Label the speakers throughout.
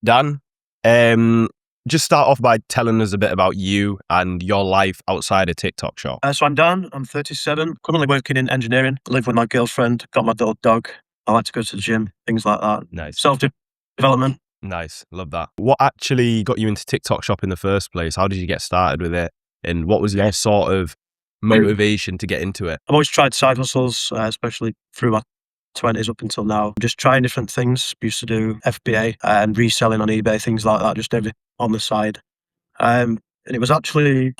Speaker 1: Dan, um, just start off by telling us a bit about you and your life outside of TikTok Shop.
Speaker 2: So I'm Dan, I'm 37, currently working in engineering, live with my girlfriend, got my little dog. I like to go to the gym, things like that.
Speaker 1: Nice.
Speaker 2: Self-development.
Speaker 1: Nice. Love that. What actually got you into TikTok Shop in the first place? How did you get started with it? And what was your sort of motivation to get into it?
Speaker 2: I've always tried side hustles, especially through my 20s up until now. Just trying different things. Used to do FBA and reselling on eBay, things like that, just everything on the side. And it was actually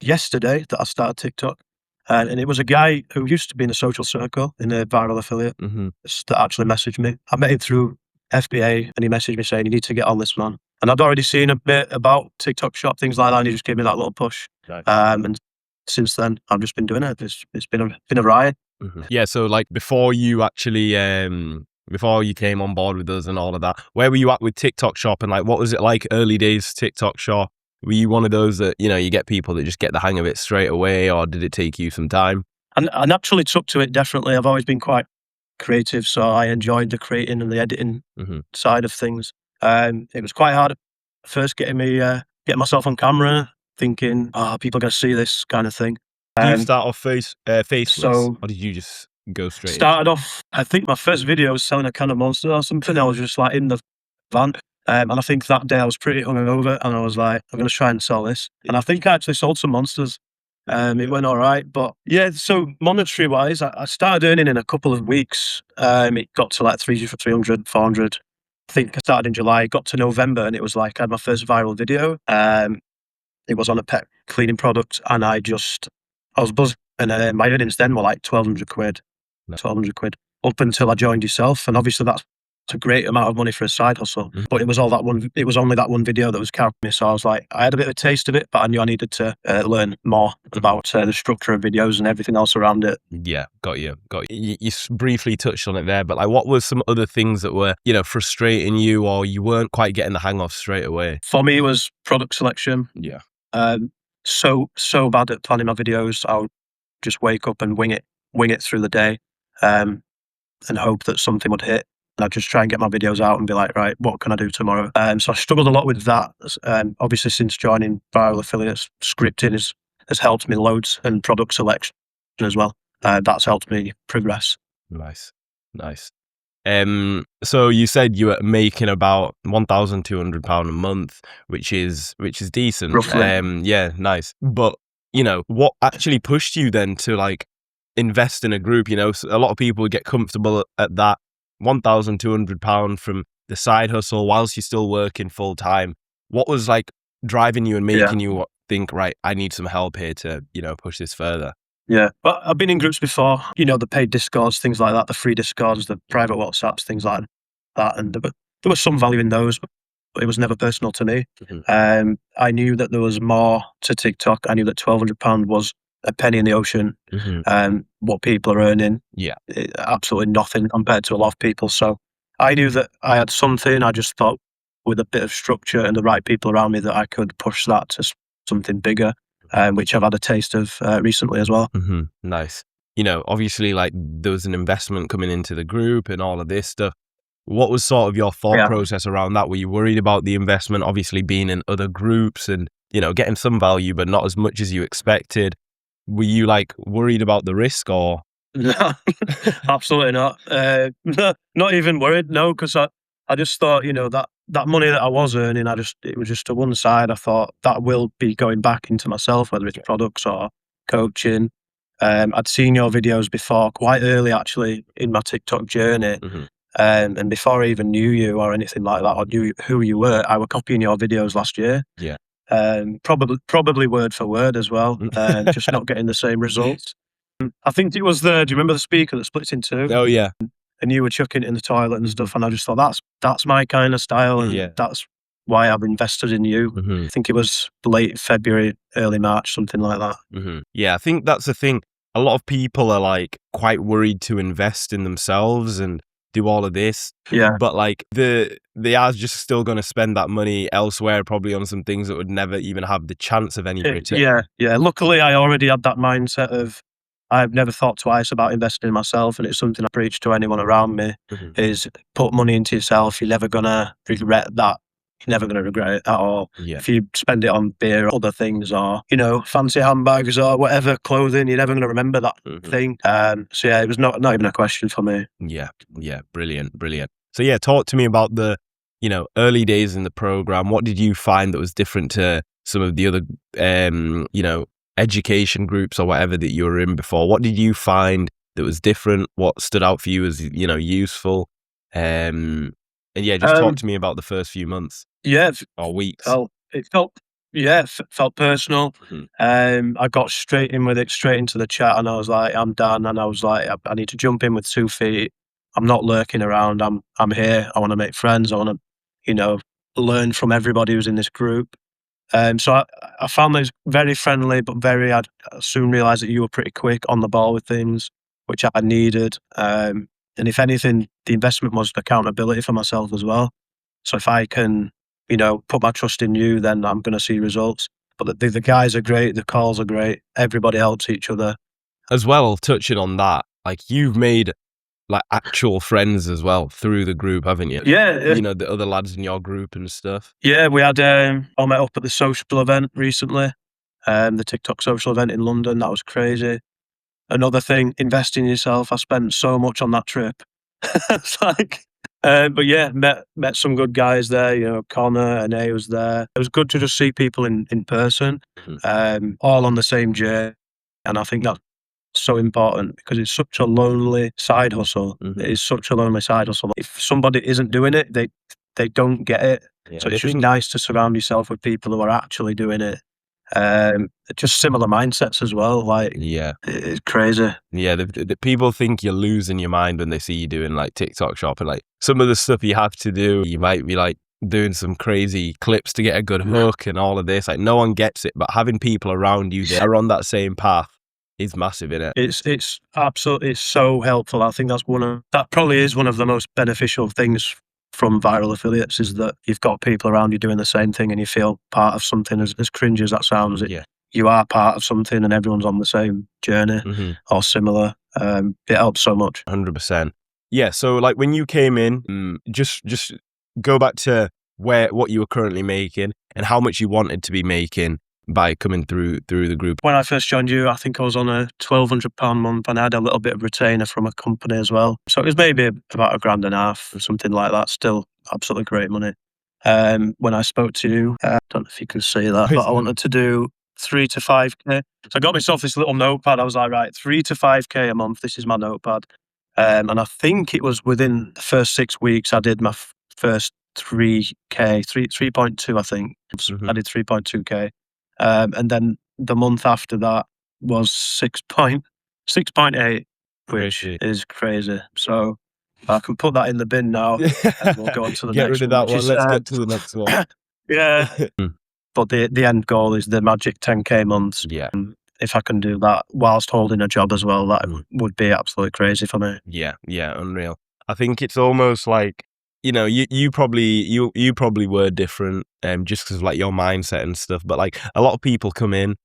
Speaker 2: yesterday, that I started TikTok. And it was a guy who used to be in a social circle in a viral affiliate that actually messaged me. I met him through FBA and he messaged me saying, you need to get on this, man. And I'd already seen a bit about TikTok Shop, things like that, and he just gave me that little push.
Speaker 1: Nice.
Speaker 2: And since then, I've just been doing it. It's been a riot.
Speaker 1: Yeah, so like before you actually, before you came on board with us and all of that, where were you at with TikTok Shop, and like what was it like early days TikTok Shop? Were you one of those that, you know, you get people that just get the hang of it straight away, or did it take you some time?
Speaker 2: And I naturally took to it, definitely. I've always been quite creative, so I enjoyed the creating and the editing side of things. It was quite hard at first getting myself on camera, thinking, people are going to see this kind of thing.
Speaker 1: Did you start off faceless,
Speaker 2: so-
Speaker 1: or did you just go straight
Speaker 2: Started off, I think my first video was selling a can of Monster or something. I was just like in the van. And I think that day I was pretty hungover and I was like, I'm going to try and sell this. And I think I actually sold some Monsters. It went all right. But yeah, so monetary wise, I started earning in a couple of weeks. It got to like 300, 400. I think I started in July, got to November, and it was like I had my first viral video. It was on a pet cleaning product, and I was buzzing. And my earnings then were like 1,200 quid, 1,200 quid, up until I joined yourself. And obviously that's a great amount of money for a side hustle. But it was only that one video that was carrying me. So I was like, I had a bit of a taste of it, but I knew I needed to learn more about the structure of videos and everything else around it.
Speaker 1: Yeah, got you. You briefly touched on it there, but like, what were some other things that were, you know, frustrating you, or you weren't quite getting the hang of straight away?
Speaker 2: For me, it was product selection.
Speaker 1: Yeah.
Speaker 2: So bad at planning my videos. I would just wake up and wing it through the day, and hope that something would hit. And I'd just try and get my videos out and be like, right, what can I do tomorrow? So I struggled a lot with that. Obviously, since joining Viral Affiliates, scripting has helped me loads, and product selection as well. That's helped me progress.
Speaker 1: Nice. So you said you were making about £1,200 a month, which is decent.
Speaker 2: Roughly.
Speaker 1: Yeah, nice. But you know, what actually pushed you then to like invest in a group? You know, a lot of people get comfortable at that £1,200 from the side hustle whilst you're still working full time. What was like driving you and making you think, right, I need some help here to, you know, push this further?
Speaker 2: Yeah, but I've been in groups before, you know, the paid Discords, things like that, the free Discords, the private WhatsApps, things like that. And there was some value in those, but it was never personal to me. I knew that there was more to TikTok. I knew that £1,200 was a penny in the ocean. What people are earning, absolutely nothing compared to a lot of people. So I knew that I had something. I just thought with a bit of structure and the right people around me that I could push that to something bigger, which I've had a taste of recently as well.
Speaker 1: Nice. You know, obviously, like there was an investment coming into the group and all of this stuff. What was sort of your thought process around that? Were you worried about the investment, obviously being in other groups and, you know, getting some value, but not as much as you expected? Were you like worried about the risk, or?
Speaker 2: No, absolutely not. Not even worried. No, because I just thought, you know, that money that I was earning, it was just to one side. I thought that will be going back into myself, whether it's products or coaching. I'd seen your videos before, quite early actually in my TikTok journey. And before I even knew you or anything like that, or knew who you were, I was copying your videos last year.
Speaker 1: Yeah.
Speaker 2: Probably word for word as well, just not getting the same results. I think it was do you remember the speaker that splits in two?
Speaker 1: Oh yeah.
Speaker 2: And you were chucking it in the toilet and stuff, and I just thought that's my kind of style, and that's why I've invested in you. I think it was late February, early March, something like that.
Speaker 1: Yeah, I think that's the thing. A lot of people are like quite worried to invest in themselves and do all of this.
Speaker 2: Yeah.
Speaker 1: But like they are just still going to spend that money elsewhere, probably on some things that would never even have the chance of any return.
Speaker 2: Yeah. Luckily, I already had that mindset of I've never thought twice about investing in myself, and it's something I preach to anyone around me: is put money into yourself. You're never gonna regret that you're never going to regret it at all.
Speaker 1: Yeah.
Speaker 2: If you spend it on beer or other things, or, you know, fancy handbags or whatever, clothing, you're never going to remember that thing. So yeah, it was not even a question for me.
Speaker 1: Yeah. Brilliant. So yeah, talk to me about the, you know, early days in the program. What did you find that was different to some of the other, you know, education groups or whatever that you were in before? What did you find that was different? What stood out for you as, you know, useful? And yeah, just talk to me about the first few months.
Speaker 2: Yeah,
Speaker 1: or weeks.
Speaker 2: it felt personal. I got straight in with it, straight into the chat, and I was like, I'm done. And I was like, I need to jump in with 2 feet. I'm not lurking around. I'm here. I want to make friends. I want to, you know, learn from everybody who's in this group. So I found those very friendly, but I soon realised that you were pretty quick on the ball with things, which I needed. And if anything, the investment was accountability for myself as well. So if I can, you know, put my trust in you, then I'm going to see results. But the guys are great. The calls are great. Everybody helps each other.
Speaker 1: As well, touching on that, like you've made like actual friends as well through the group, haven't you?
Speaker 2: Yeah.
Speaker 1: You know, the other lads in your group and stuff.
Speaker 2: Yeah, we had all met up at the social event recently, the TikTok social event in London. That was crazy. Another thing, invest in yourself. I spent so much on that trip. It's like, but yeah, met some good guys there. You know, Connor and A was there. It was good to just see people in person, all on the same journey. And I think that's so important because it's such a lonely side hustle. It is such a lonely side hustle. If somebody isn't doing it, they don't get it.
Speaker 1: Yeah,
Speaker 2: So it's just nice to surround yourself with people who are actually doing it. Just similar mindsets as well. Like,
Speaker 1: yeah,
Speaker 2: it's crazy.
Speaker 1: Yeah, the people think you're losing your mind when they see you doing like TikTok shop, and like some of the stuff you have to do. You might be like doing some crazy clips to get a good hook and all of this. Like no one gets it, but having people around you that are on that same path is massive, innit?
Speaker 2: It's absolutely, it's so helpful. I think that probably is one of the most beneficial things from viral affiliates, is that you've got people around you doing the same thing and you feel part of something. As cringe as that sounds, you are part of something and everyone's on the same journey or similar. It helps so much.
Speaker 1: 100%. Yeah. So like when you came in, just go back to what you were currently making and how much you wanted to be making by coming through the group.
Speaker 2: When I first joined you, I think I was on a £1,200 month, and I had a little bit of retainer from a company as well. So it was maybe about £1,500 or something like that. Still absolutely great money. When I spoke to you, I don't know if you can see that, but I wanted to do 3 to 5K. So I got myself this little notepad. I was like, right, 3 to 5K a month. This is my notepad. And I think it was within the first 6 weeks, I did my first 3K, 3.2, I think. I did 3.2K. And then the month after that was 6.8, which is crazy. So I can put that in the bin now. And we'll go on to the
Speaker 1: Get
Speaker 2: next
Speaker 1: rid of that
Speaker 2: one.
Speaker 1: Let's get to the next one.
Speaker 2: Yeah. But the end goal is the magic 10K months.
Speaker 1: Yeah.
Speaker 2: If I can do that whilst holding a job as well, that would be absolutely crazy for me.
Speaker 1: Yeah, unreal. I think it's almost like, you know, you probably were different, just because of like your mindset and stuff. But like a lot of people come in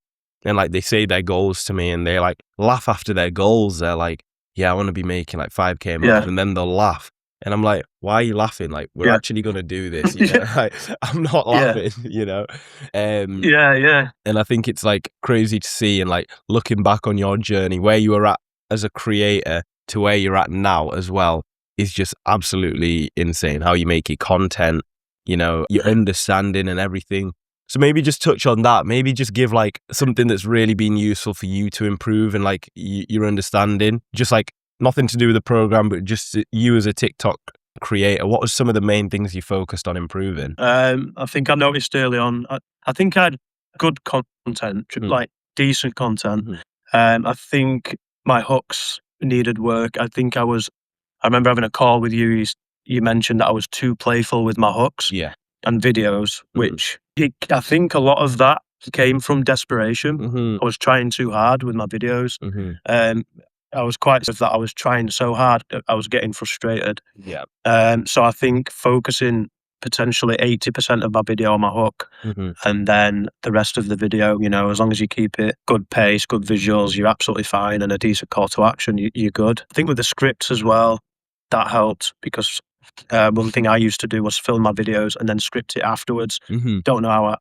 Speaker 1: and like they say their goals to me and they like laugh after their goals. They're like, yeah, I want to be making like 5K a month, and then they'll laugh. And I'm like, why are you laughing? Like, we're actually going to do this. You know? Like, I'm not laughing, you know? And I think it's like crazy to see, and like looking back on your journey, where you were at as a creator to where you're at now as well, is just absolutely insane. How you make your content, you know, your understanding and everything. So maybe just touch on that. Maybe just give like something that's really been useful for you to improve and like your understanding. Just like nothing to do with the program, but just you as a TikTok creator. What was some of the main things you focused on improving?
Speaker 2: I think I noticed early on, I think I had good content, like decent content. I think my hooks needed work. I remember having a call with you. You mentioned that I was too playful with my hooks and videos, which I think a lot of that came from desperation. I was trying too hard with my videos. I was quite that I was trying so hard, I was getting frustrated. So I think focusing potentially 80% of my video on my hook, and then the rest of the video, you know, as long as you keep it good pace, good visuals, you're absolutely fine, and a decent call to action, you're good. I think with the scripts as well, that helped, because one thing I used to do was film my videos and then script it afterwards.
Speaker 1: Mhm.
Speaker 2: Don't know how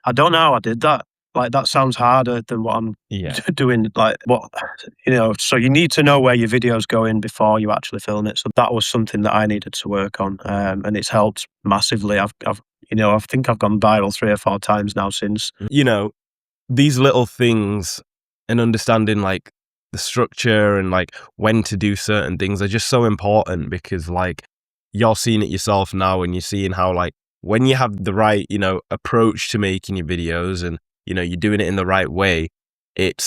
Speaker 2: I don't know how I did that. Like, that sounds harder than what I'm
Speaker 1: Yeah.
Speaker 2: doing. Like, what, so you need to know where your video's going before you actually film it. So that was something that I needed to work on, and it's helped massively. I think I've gone viral 3 or 4 times now since.
Speaker 1: These little things and understanding like the structure and like when to do certain things are just so important, because like you're seeing it yourself now, and you're seeing how like when you have the right, approach to making your videos, and you're doing it in the right way, it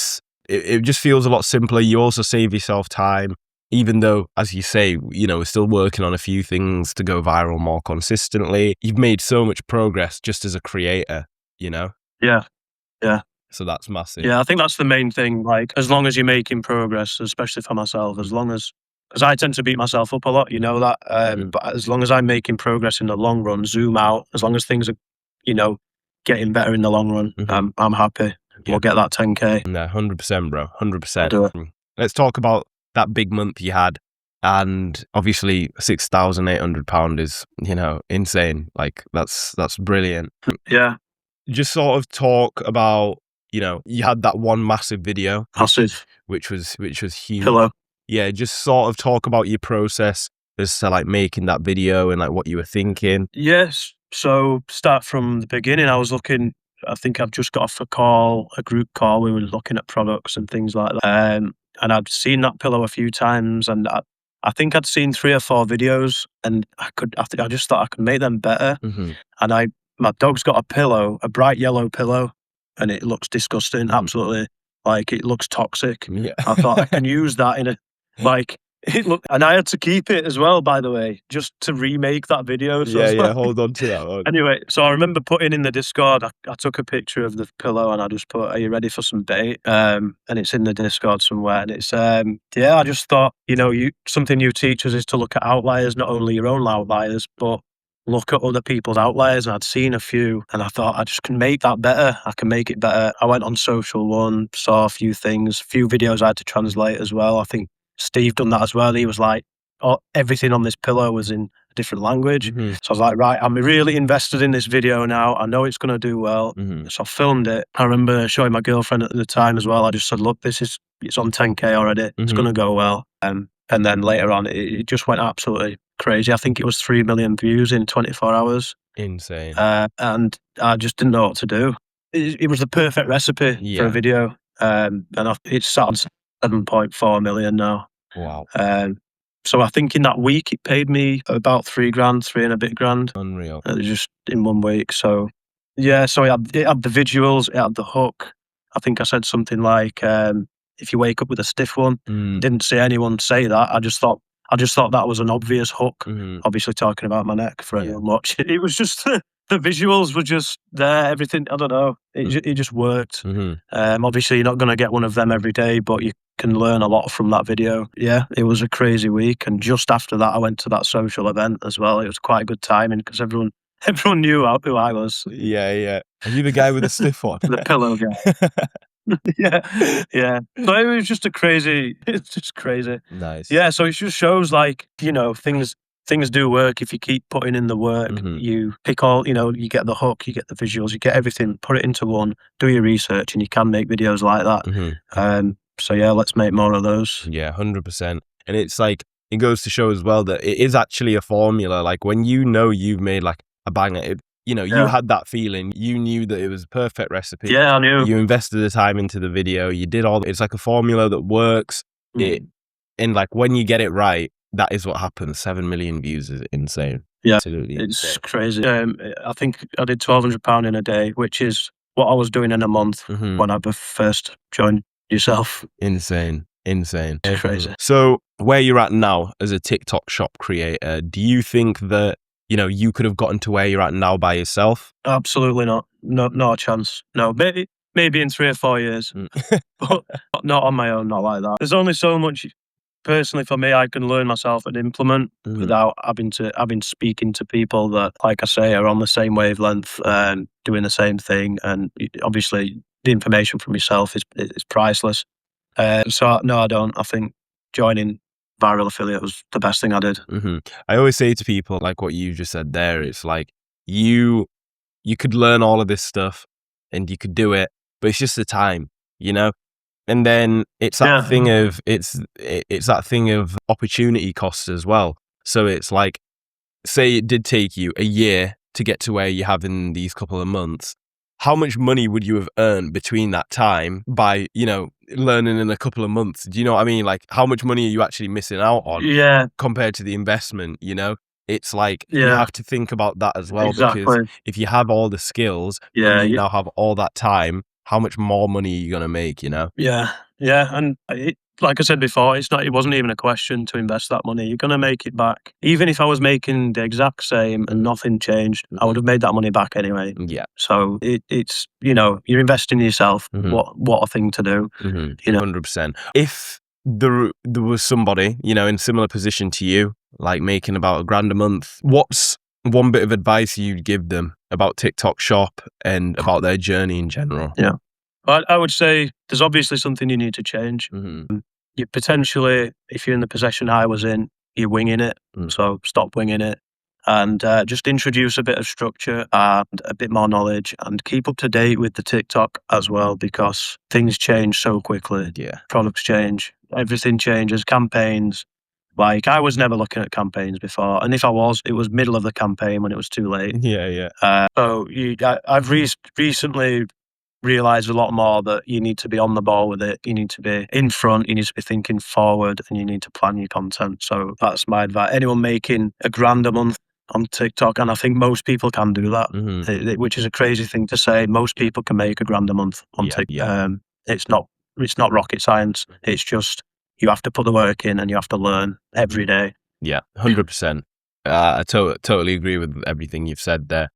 Speaker 1: just feels a lot simpler. You also save yourself time, even though, as you say, we're still working on a few things to go viral more consistently. You've made so much progress just as a creator,
Speaker 2: Yeah. Yeah.
Speaker 1: so that's massive.
Speaker 2: Yeah, I think that's the main thing. Like, as long as you're making progress, especially for myself, as long as, because I tend to beat myself up a lot, that. But as long as I'm making progress in the long run, zoom out, as long as things are, getting better in the long run, I'm happy. We'll get that 10K.
Speaker 1: No, 100%, bro. 100%.
Speaker 2: I'll do it.
Speaker 1: Let's talk about that big month you had. And obviously £6,800 is, insane. Like that's brilliant.
Speaker 2: Yeah,
Speaker 1: Just sort of talk about, you had that one massive video,
Speaker 2: massive
Speaker 1: which was huge.
Speaker 2: pillow.
Speaker 1: Yeah, just sort of talk about your process as to like making that video and like what you were thinking.
Speaker 2: Yes. So start from the beginning. I think I've just got off a group call. We were looking at products and things like that. And I'd seen that pillow a few times, and I think I'd seen 3 or 4 videos, and I just thought I could make them better.
Speaker 1: Mhm.
Speaker 2: And my dog's got a pillow, a bright yellow pillow, and it looks disgusting. Absolutely, like, it looks toxic.
Speaker 1: Yeah.
Speaker 2: I thought I can use that in a like. It looked, and I had to keep it as well, by the way, just to remake that video. So it's like,
Speaker 1: Hold on to that one.
Speaker 2: anyway, so I remember putting in the Discord, I took a picture of the pillow and I just put, "Are you ready for some bait?" And it's in the Discord somewhere. And it's, I just thought, something you teach us is to look at outliers, not only your own outliers, but look at other people's outliers. And I'd seen a few, and I thought, I just can make that better. I can make it better. I went on Social One, saw a few things, a few videos I had to translate as well. I think Steve done that as well. He was like, everything on this pillow was in a different language.
Speaker 1: Mhm.
Speaker 2: So I was like, right, I'm really invested in this video now. I know it's going to do well.
Speaker 1: Mhm.
Speaker 2: So I filmed it. I remember showing my girlfriend at the time as well. I just said, look, it's on 10K already. It's
Speaker 1: Mhm.
Speaker 2: going to go well. And then later on, it just went absolutely crazy. I think it was 3 million views in 24 hours.
Speaker 1: Insane.
Speaker 2: And I just didn't know what to do. It was the perfect recipe for
Speaker 1: Yeah.
Speaker 2: a video. And it's sat on 7.4 million now.
Speaker 1: Wow.
Speaker 2: So I think in that week it paid me about 3 grand, 3 and a bit grand,
Speaker 1: Unreal.
Speaker 2: just in 1 week. So yeah, so it had the visuals, it had the hook. I think I said something like, if you wake up with a stiff one. Didn't see anyone say that. I just thought that was an obvious hook.
Speaker 1: Mhm.
Speaker 2: Obviously talking about my neck for
Speaker 1: Yeah.
Speaker 2: anyone watching. It was just the visuals were just there. Everything, I don't know. It just worked.
Speaker 1: Mhm.
Speaker 2: Obviously you're not going to get one of them every day, but you can learn a lot from that video. Yeah, it was a crazy week. And just after that, I went to that social event as well. It was quite good timing because everyone knew who I was.
Speaker 1: Yeah. Are you the guy with the stiff one?
Speaker 2: The pillow guy. Yeah. So it was just it's just crazy.
Speaker 1: Nice.
Speaker 2: Yeah, so it just shows, like, things do work if you keep putting in the work.
Speaker 1: Mhm.
Speaker 2: You pick you get the hook, you get the visuals, you get everything, put it into one, do your research, and you can make videos like that.
Speaker 1: Mhm.
Speaker 2: So yeah, let's make more of those.
Speaker 1: Yeah, 100%. And it's like, it goes to show as well that it is actually a formula. Like when you've made like a banger, you
Speaker 2: Yeah.
Speaker 1: had that feeling. You knew that it was a perfect recipe.
Speaker 2: Yeah, I knew.
Speaker 1: You invested the time into the video. You did it's like a formula that works. And like when you get it right, that is what happens. 7 million views is insane.
Speaker 2: Yeah,
Speaker 1: Absolutely
Speaker 2: it's
Speaker 1: insane.
Speaker 2: crazy. I think I did £1,200 in a day, which is what I was doing in a month
Speaker 1: Mhm.
Speaker 2: when I first joined yourself.
Speaker 1: Insane.
Speaker 2: It's crazy.
Speaker 1: So where you're at now as a TikTok shop creator, do you think that, you could have gotten to where you're at now by yourself?
Speaker 2: Absolutely not. No, not a chance. No, maybe in 3 or 4 years, but not on my own, not like that. There's only so much, personally for me, I can learn myself and implement
Speaker 1: Mhm.
Speaker 2: without having speaking to people that, like I say, are on the same wavelength and doing the same thing. And obviously, the information from yourself is priceless. So no, I don't. I think joining viral affiliate was the best thing I did.
Speaker 1: I always say to people, like what you just said there, it's like you could learn all of this stuff and you could do it, but it's just the time, you know? And then it's that thing of it's that thing of opportunity cost as well. So it's like, say it did take you a year to get to where you have in these couple of months. How much money would you have earned between that time by, you know, learning in a couple of months? Do you know what I mean? Like, how much money are you actually missing out on compared to the investment, you know? It's like, you have to think about that as well, because if you have all the skills, and you now have all that time, how much more money are you going to make, you know?
Speaker 2: Yeah. And like I said before, it wasn't even a question to invest that money. You're going to make it back. Even if I was making the exact same and nothing changed, I would have made that money back anyway.
Speaker 1: Yeah.
Speaker 2: So it's, you know, you're investing in yourself. What a thing to do. You know,
Speaker 1: 100%. If there was somebody, you know, in similar position to you, like making about $1,000 a month, what's one bit of advice you'd give them about TikTok Shop and about their journey in general?
Speaker 2: Yeah. I would say there's obviously something you need to change. You potentially, if you're in the position I was in, you're winging it. So stop winging it and just introduce a bit of structure and a bit more knowledge, and keep up to date with the TikTok as well, because things change so quickly.
Speaker 1: Yeah.
Speaker 2: Products change, everything changes, campaigns. Like, I was never looking at campaigns before, and if I was, it was middle of the campaign when it was too late.
Speaker 1: Yeah.
Speaker 2: So I've recently realize a lot more that you need to be on the ball with it. You need to be in front. You need to be thinking forward, and you need to plan your content. So that's my advice. Anyone making $1,000 a month on TikTok, and I think most people can do that, which is a crazy thing to say. Most people can make $1,000 a month on TikTok. It's not rocket science. It's just, you have to put the work in and you have to learn every day.
Speaker 1: Yeah, 100%. I totally agree with everything you've said there.